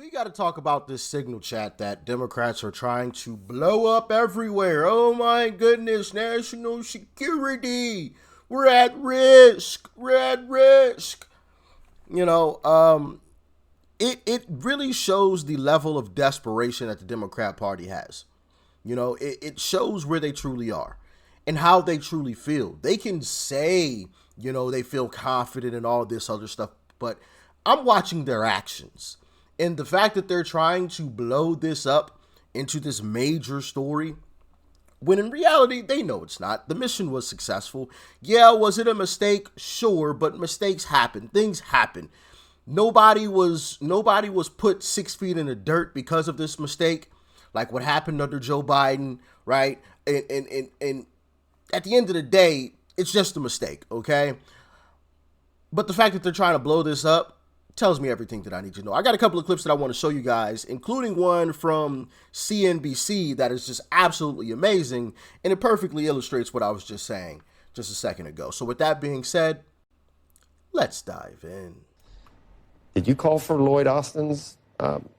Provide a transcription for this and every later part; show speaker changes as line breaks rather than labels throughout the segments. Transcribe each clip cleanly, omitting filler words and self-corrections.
We got to talk about this signal chat that Democrats are trying to blow up everywhere. Oh my goodness, national security. We're at risk. We're at risk. You know, it really shows the level of desperation that the Democrat Party has. You know, it shows where they truly are and how they truly feel. They can say, you know, they feel confident and all this other stuff, but I'm watching their actions. And the fact that they're trying to blow this up into this major story, when in reality, they know it's not. The mission was successful. Yeah, was it a mistake? Sure, but mistakes happen. Things happen. Nobody was put 6 feet in the dirt because of this mistake, like what happened under Joe Biden, right? And at the end of the day, it's just a mistake, okay? But the fact that they're trying to blow this up tells me everything that I need to know. I got a couple of clips that I want to show you guys, including one from CNBC that is just absolutely amazing, and it perfectly illustrates what I was just saying just a second ago. So with that being said, let's dive in.
Did you call for Lloyd Austin's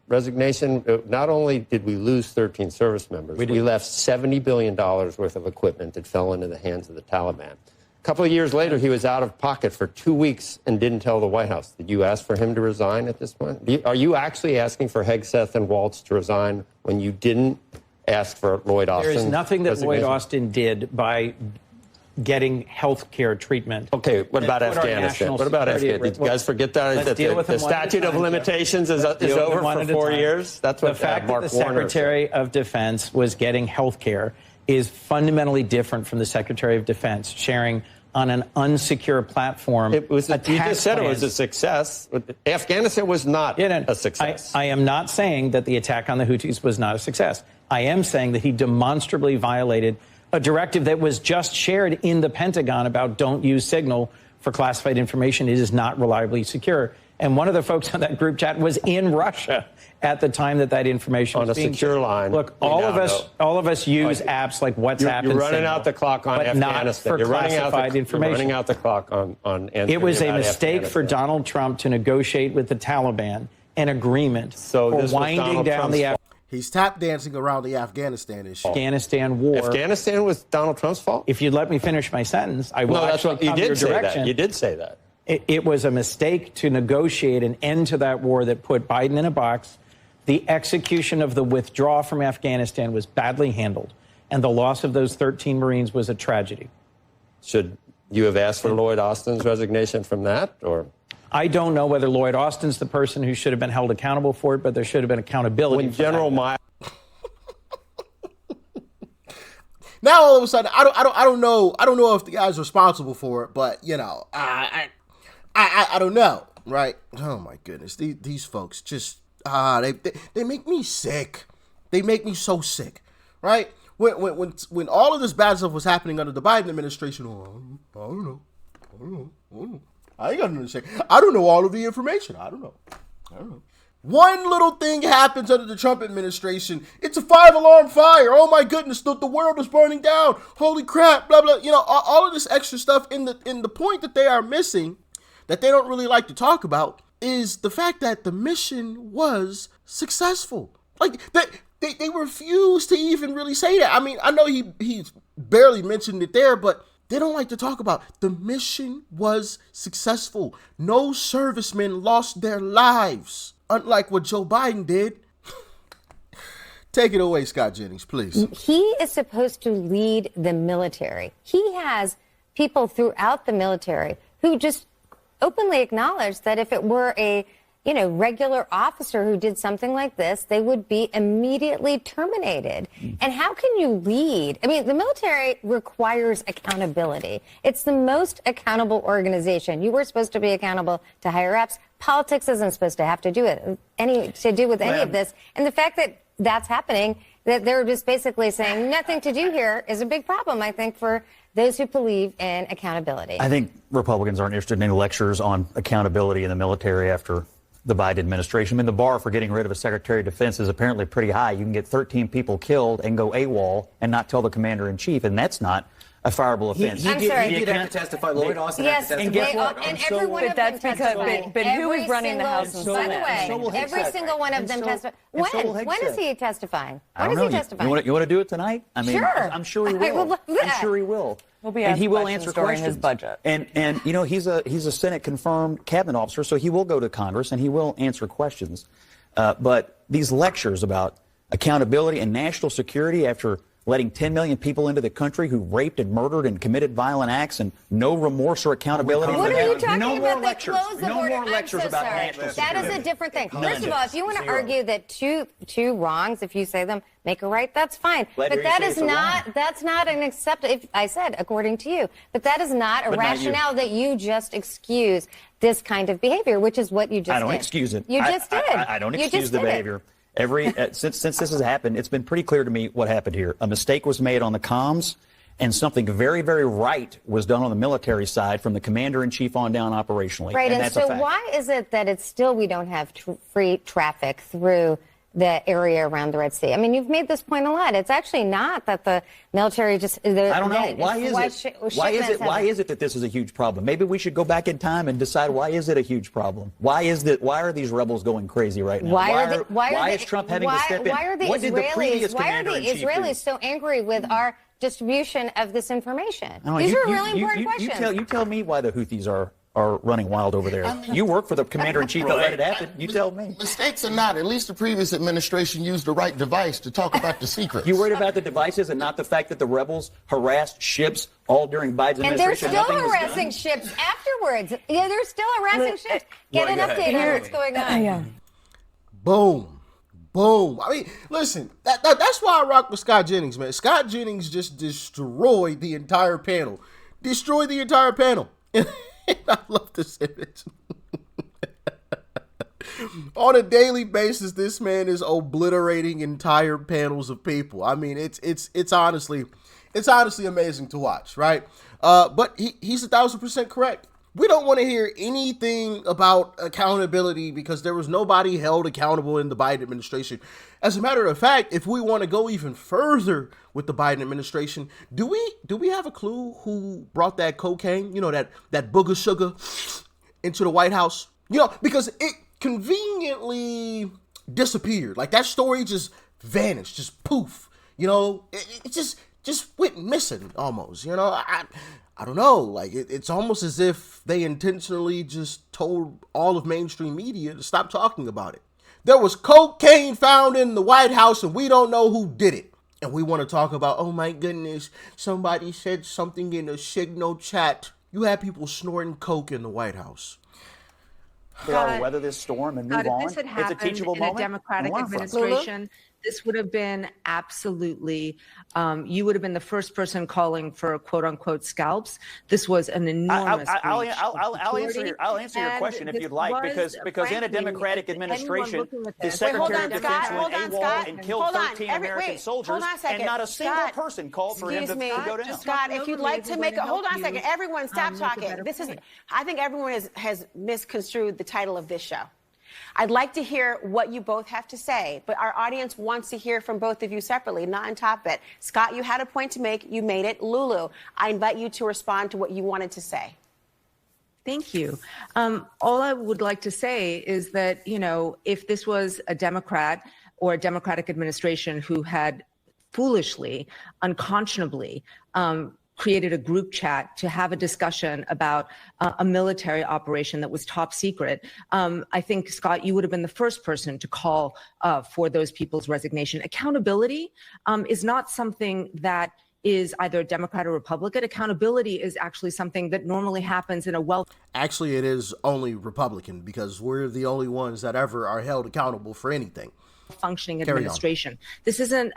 resignation? Not only did we lose 13 service members, we left $70 billion worth of equipment that fell into the hands of the Taliban. A couple of years later, he was out of pocket for 2 weeks and didn't tell the White House. Did you ask for him to resign at this point? Are you actually asking for Hegseth and Waltz to resign when you didn't ask for Lloyd Austin?
There is nothing that Lloyd Austin did by getting health care treatment.
Okay, what about Afghanistan? What about Afghanistan? Did you guys forget that? The statute of limitations is over for 4 years? That's what
the fact
Mark
that the
Warner
Secretary of Defense was getting health care is fundamentally different from the Secretary of Defense sharing on an unsecure platform.
You just said it was a success. Afghanistan was not a success.
I am not saying that the attack on the Houthis was not a success. I am saying that he demonstrably violated a directive that was just shared in the Pentagon about don't use Signal for classified information. It is not reliably secure. And one of the folks on that group chat was in Russia at the time that information was being
secure line.
Look, all of us use apps like WhatsApp.
You're running out the clock on Afghanistan.
You're classified information.
You're running out the clock on.
It was a mistake for Donald Trump to negotiate with the Taliban an agreement for winding down the.
He's tap dancing around the Afghanistan issue.
Afghanistan war.
Afghanistan was Donald Trump's fault?
If you'd let me finish my sentence, I will.
No, that's what you did say that. You did say that.
It was a mistake to negotiate an end to that war that put Biden in a box. The execution of the withdrawal from Afghanistan was badly handled, and the loss of those 13 Marines was a tragedy.
Should you have asked for Lloyd Austin's resignation from that, or?
I don't know whether Lloyd Austin's the person who should have been held accountable for it, but there should have been accountability.
When General Miles.
Now all of a sudden, I don't know if the guy's responsible for it, but you know, I don't know, right? Oh my goodness, these folks just they make me sick. They make me so sick, right? When all of this bad stuff was happening under the Biden administration, I don't know. I ain't got nothing to say. I don't know all of the information. I don't know. One little thing happens under the Trump administration. It's a 5-alarm fire. Oh my goodness, the world is burning down. Holy crap, blah, blah. You know, all of this extra stuff in the point that they are missing, that they don't really like to talk about, is the fact that the mission was successful. Like, they refuse to even really say that. I mean, I know he's barely mentioned it there, but they don't like to talk about the mission was successful. No servicemen lost their lives, unlike what Joe Biden did. Take it away, Scott Jennings, please.
He is supposed to lead the military. He has people throughout the military who just openly acknowledge that if it were a regular officer who did something like this, they would be immediately terminated. And how can you lead? I mean, the military requires accountability. It's the most accountable organization. You were supposed to be accountable to higher ups. Politics isn't supposed to have to do with any of this. And the fact that that's happening, that they're just basically saying nothing to do here, is a big problem, I think, for those who believe in accountability.
I think Republicans aren't interested in any lectures on accountability in the military after the Biden administration. I mean, the bar for getting rid of a Secretary of Defense is apparently pretty high. You can get 13 people killed and go AWOL and not tell the commander in chief, and that's not a fireable offense.
I'm sorry.
He did have to testify. Lloyd Austin had to testify.
And guess what?
And every one of them testified.
But who is running the House and Senate?
By the way, every single one of them testified. When is he testifying?
I
When
don't
is he
know.
testifying?
You want to do it tonight? I mean,
Sure.
I'm sure he
I would
will.
love that.
I'm sure he will.
He'll be
and
asked
he will
questions
answer
during
questions.
his budget.
And you know, he's a Senate confirmed cabinet officer, so he will go to Congress and he will answer questions. But these lectures about accountability and national security after letting 10 million people into the country who raped and murdered and committed violent acts and no remorse or accountability
What
for
are you
that.
talking
No
about?
more
They
lectures.
closed the
No
border.
more lectures
I'm so
about
sorry.
national
That
security.
is a different thing.
None.
First of all, if you want to
Zero.
argue that two wrongs, if you say them, make a right, that's fine.
Glad to
But
hear you
that
say
is
it's a wrong.
that's not an acceptable. If I said according to you, but that is not a
But not you.
rationale that you just excuse this kind of behavior, which is what you just did.
I don't excuse it.
You just did.
I don't
You
excuse
just
the
did it.
behavior. Since this has happened, it's been pretty clear to me what happened here. A mistake was made on the comms, and something very, very right was done on the military side from the commander-in-chief on down operationally.
Right, and
that's a
so
fact.
why is it that it's still we don't have free traffic through the area around the Red Sea? I mean, you've made this point a lot. It's actually not that the military just.
I don't know. Why is it that this is a huge problem? Maybe we should go back in time and decide why is it a huge problem? Why are these rebels going crazy right now? Why is Trump having to step in?
Why are the
What did the previous
Israelis? Why are the
commander-in-chief do?
Israelis so angry with our distribution of this information?
No,
These are really important questions.
You tell me why the Houthis are running wild over there. You work for the commander-in-chief that let it happen. You tell me.
Mistakes or not, at least the previous administration used the right device to talk about the secrets.
You worried about the devices and not the fact that the rebels harassed ships all during Biden's
And they're
administration?
still harassing ships afterwards. Yeah, they're still harassing ships. Get an update on what's going on.
Boom. Boom. I mean, listen, that's why I rock with Scott Jennings, man. Scott Jennings just destroyed the entire panel. Destroyed the entire panel. I love this image. On a daily basis, this man is obliterating entire panels of people. I mean, it's honestly amazing to watch, right? But he's 1,000% correct. We don't want to hear anything about accountability because there was nobody held accountable in the Biden administration. As a matter of fact, if we want to go even further with the Biden administration, do we have a clue who brought that cocaine, that booger sugar into the White House? Because it conveniently disappeared. Like that story just vanished, just poof. It just went missing almost. I don't know, like it's almost as if they intentionally just told all of mainstream media to stop talking about it. There was cocaine found in the White House and we don't know who did it. And we want to talk about, oh my goodness, somebody said something in a Signal chat. You had people snorting coke in the White House.
They ought to weather this storm and move on.
If this had happened
it's a teachable
in
moment.
a Democratic administration, this would have been absolutely, you would have been the first person calling for quote unquote scalps. This was an enormous
I'll
breach of
answer your
and
question if
this
you'd like,
was,
because in a
frankly,
Democratic
anyone
administration,
looking at
the
this-
Secretary of Defense went AWOL and killed 13 American soldiers,
hold on a second.
and not a single
Scott,
person called for him to
excuse me,
go down.
Scott, if you'd like to make a hold on a second, everyone stop
make a
talking.
better
This is,
point.
I think everyone has misconstrued the title of this show. I'd like to hear what you both have to say, but our audience wants to hear from both of you separately, not on top of it. Scott, you had a point to make. You made it. Lulu, I invite you to respond to what you wanted to say.
Thank you. All I would like to say is that, if this was a Democrat or a Democratic administration who had foolishly, unconscionably, created a group chat to have a discussion about a military operation that was top secret, I think, Scott, you would have been the first person to call for those people's resignation. Accountability is not something that is either Democrat or Republican. Accountability is actually something that normally happens in a
Actually, it is only Republican because we're the only ones that ever are held accountable for anything.
Functioning administration. This isn't,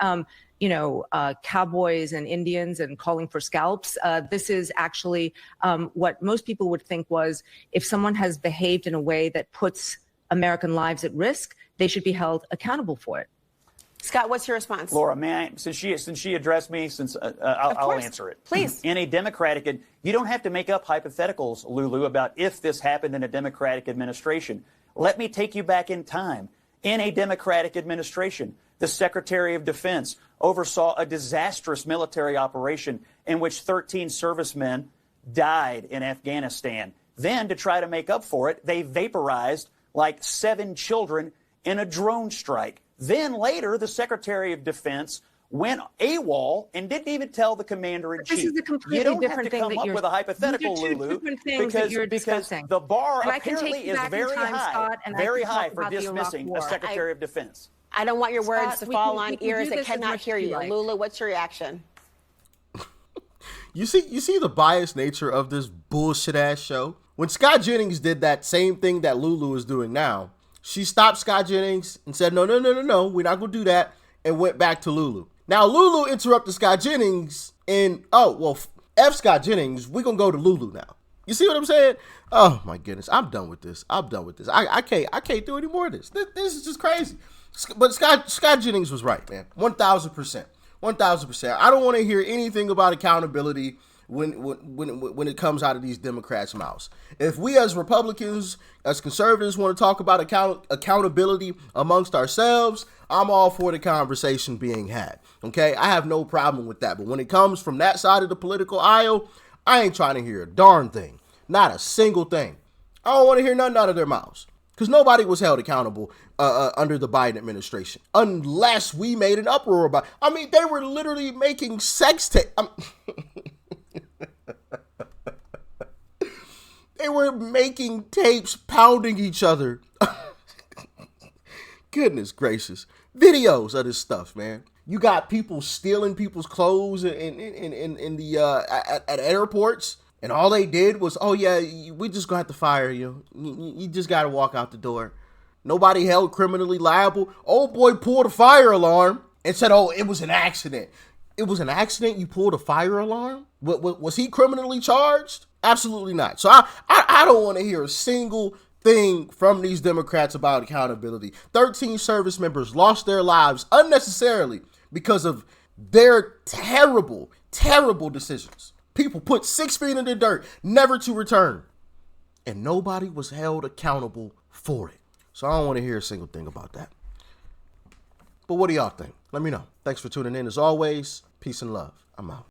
cowboys and Indians and calling for scalps. This is actually what most people would think was if someone has behaved in a way that puts American lives at risk, they should be held accountable for it.
Scott, what's your response?
Laura, since she addressed me, I'll answer it.
Please.
In a Democratic, you don't have to make up hypotheticals, Lulu, about if this happened in a Democratic administration. Let me take you back in time. In a Democratic administration, The Secretary of Defense oversaw a disastrous military operation in which 13 servicemen died in Afghanistan. Then, to try to make up for it, they vaporized like 7 children in a drone strike. Then later, the Secretary of Defense went AWOL and didn't even tell the commander-in-chief.
This is a completely
you don't
different
have to
thing
come
that
up
you're
with a hypothetical,
these are two
Lulu,
different things that you're discussing.
the bar
And I can
apparently
take you
is
back in
very
time,
high,
Scott, and I
very
can
high
talk
for
about the Iraq
dismissing
War.
a Secretary of Defense.
I don't want your words
Scott,
to
we
fall
can
on
do
ears that
this as
cannot
much
hear
as you
you.
like.
Lula, what's your reaction?
You see the biased nature of this bullshit ass show? When Scott Jennings did that same thing that Lulu is doing now, she stopped Scott Jennings and said, no, we're not going to do that, and went back to Lulu. Now, Lulu interrupted Scott Jennings and, F Scott Jennings, we're going to go to Lulu now. You see what I'm saying? Oh, my goodness. I'm done with this. I can't do any more of this. This is just crazy. But Scott Jennings was right, man. 1,000%. 1,000%. I don't want to hear anything about accountability when it comes out of these Democrats' mouths. If we as Republicans, as conservatives, want to talk about accountability amongst ourselves, I'm all for the conversation being had. Okay? I have no problem with that. But when it comes from that side of the political aisle, I ain't trying to hear a darn thing. Not a single thing. I don't want to hear nothing out of their mouths. Because nobody was held accountable under the Biden administration. Unless we made an uproar about it. I mean, they were literally making sex tape. They were making tapes, pounding each other. Goodness gracious. Videos of this stuff, man. You got people stealing people's clothes in the at airports. And all they did was, we just gonna have to fire you. You just gotta walk out the door. Nobody held criminally liable. Old boy pulled a fire alarm and said, it was an accident. It was an accident? You pulled a fire alarm? Was he criminally charged? Absolutely not. So I don't want to hear a single thing from these Democrats about accountability. 13 service members lost their lives unnecessarily because of their terrible, terrible decisions. People put 6 feet in the dirt, never to return. And nobody was held accountable for it. So I don't want to hear a single thing about that. But what do y'all think? Let me know. Thanks for tuning in as always. Peace and love. I'm out.